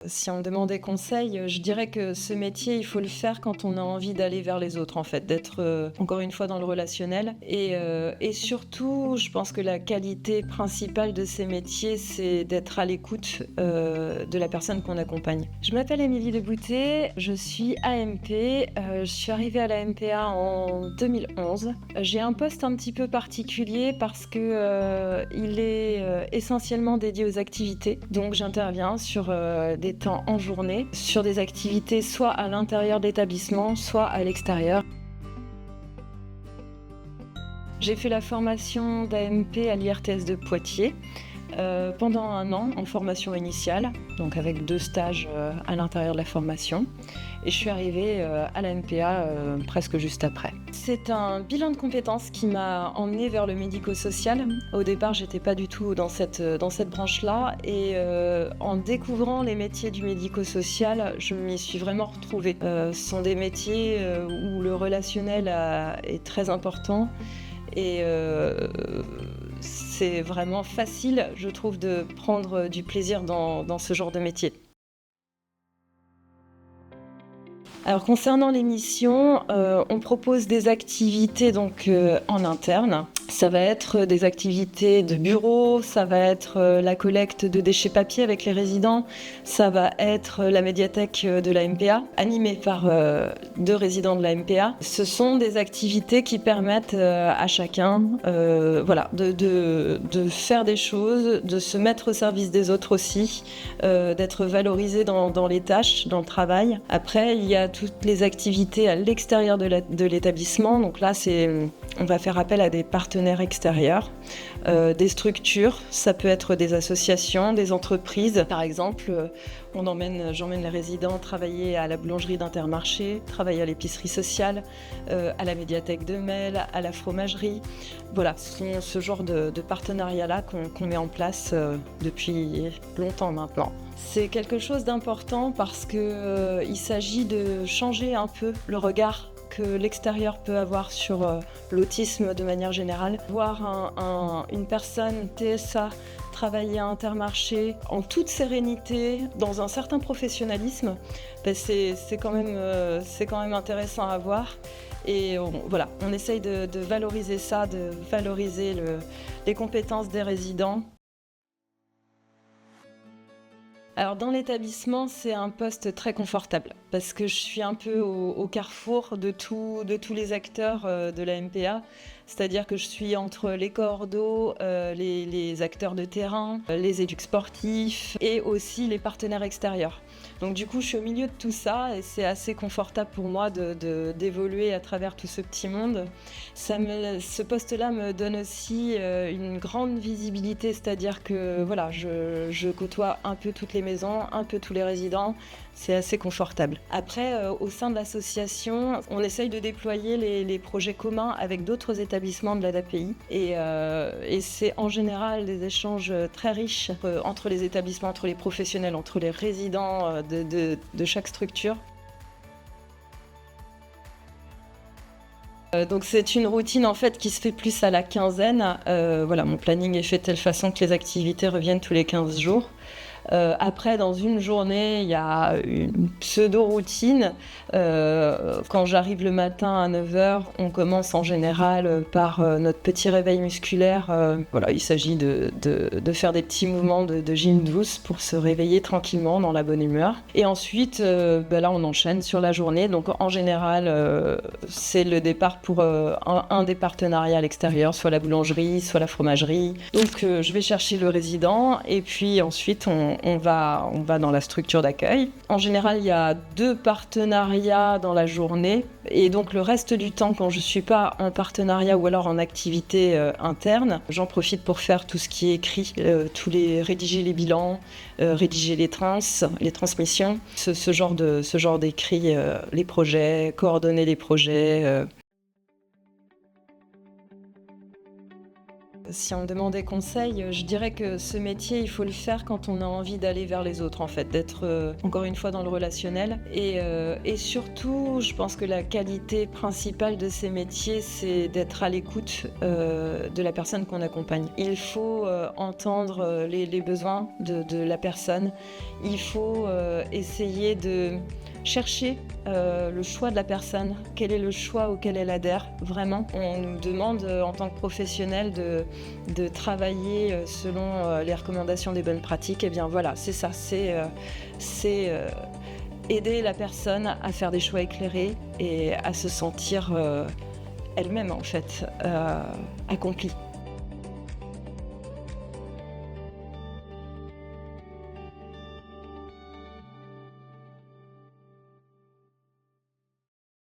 Si on me demandait conseil, je dirais que ce métier, il faut le faire quand on a envie d'aller vers les autres, en fait, d'être, encore une fois dans le relationnel et surtout, je pense que la qualité principale de ces métiers, c'est d'être à l'écoute, de la personne qu'on accompagne. Je m'appelle Émilie Debouté, je suis AMP, je suis arrivée à la MPA en 2011. J'ai un poste un petit peu particulier parce que, il est, essentiellement dédié aux activités. Donc j'interviens sur, des temps en journée, sur des activités soit à l'intérieur de l'établissement, soit à l'extérieur. J'ai fait la formation d'AMP à l'IRTS de Poitiers pendant 1 an en formation initiale, donc avec 2 stages à l'intérieur de la formation. Et je suis arrivée à la MPA presque juste après. C'est un bilan de compétences qui m'a emmenée vers le médico-social. Au départ, j'étais pas du tout dans cette branche-là et en découvrant les métiers du médico-social, je m'y suis vraiment retrouvée. Ce sont des métiers où le relationnel est très important et c'est vraiment facile, je trouve, de prendre du plaisir dans ce genre de métier. Alors concernant l'émission, on propose des activités donc en interne. Ça va être des activités de bureau, ça va être la collecte de déchets papier avec les résidents, ça va être la médiathèque de la MPA, animée par 2 résidents de la MPA. Ce sont des activités qui permettent à chacun de faire des choses, de se mettre au service des autres aussi, d'être valorisé dans les tâches, dans le travail. Après, il y a toutes les activités à l'extérieur de l'établissement. Donc là, on va faire appel à des partenaires extérieurs, des structures. Ça peut être des associations, des entreprises. Par exemple, j'emmène les résidents travailler à la boulangerie d'Intermarché, travailler à l'épicerie sociale, à la médiathèque de Mel, à la fromagerie. Voilà, ce sont ce genre de partenariats-là qu'on met en place depuis longtemps maintenant. C'est quelque chose d'important parce que il s'agit de changer un peu le regard que l'extérieur peut avoir sur l'autisme de manière générale. Voir une personne TSA travailler à Intermarché en toute sérénité, dans un certain professionnalisme, c'est quand même intéressant à voir. Et on essaye de valoriser ça, de valoriser les compétences des résidents. Alors dans l'établissement, c'est un poste très confortable parce que je suis un peu au carrefour de tous les acteurs de la MPA. C'est-à-dire que je suis entre les coordos, les acteurs de terrain, les éducs sportifs et aussi les partenaires extérieurs. Donc du coup, je suis au milieu de tout ça et c'est assez confortable pour moi d'évoluer à travers tout ce petit monde. Ce poste-là me donne aussi une grande visibilité, c'est-à-dire que voilà, je côtoie un peu toutes les maisons, un peu tous les résidents. C'est assez confortable. Après, au sein de l'association, on essaye de déployer les projets communs avec d'autres établissements de l'ADAPI. Et c'est en général des échanges très riches entre les établissements, entre les professionnels, entre les résidents de chaque structure. Donc c'est une routine en fait qui se fait plus à la quinzaine. Voilà, mon planning est fait de telle façon que les activités reviennent tous les 15 jours. Après, dans une journée, il y a une pseudo-routine. Quand j'arrive le matin à 9h, on commence en général par notre petit réveil musculaire. Voilà, il s'agit de faire des petits mouvements de gym douce pour se réveiller tranquillement dans la bonne humeur. Et ensuite, là, on enchaîne sur la journée. Donc, en général, c'est le départ pour un des partenariats à l'extérieur, soit la boulangerie, soit la fromagerie. Donc, je vais chercher le résident et puis ensuite, on va dans la structure d'accueil. En général, il y a 2 partenariats dans la journée et donc le reste du temps, quand je ne suis pas en partenariat ou alors en activité interne, j'en profite pour faire tout ce qui est écrit, rédiger les bilans, rédiger les transmissions, ce genre d'écrit, les projets, coordonner les projets. Si on me demandait conseil, je dirais que ce métier, il faut le faire quand on a envie d'aller vers les autres, en fait, d'être encore une fois dans le relationnel. Et surtout, je pense que la qualité principale de ces métiers, c'est d'être à l'écoute de la personne qu'on accompagne. Il faut entendre les besoins de la personne. Il faut essayer de chercher le choix de la personne, quel est le choix auquel elle adhère vraiment. On nous demande en tant que professionnel de travailler selon les recommandations des bonnes pratiques. Et bien voilà, c'est ça, c'est aider la personne à faire des choix éclairés et à se sentir elle-même en fait accomplie.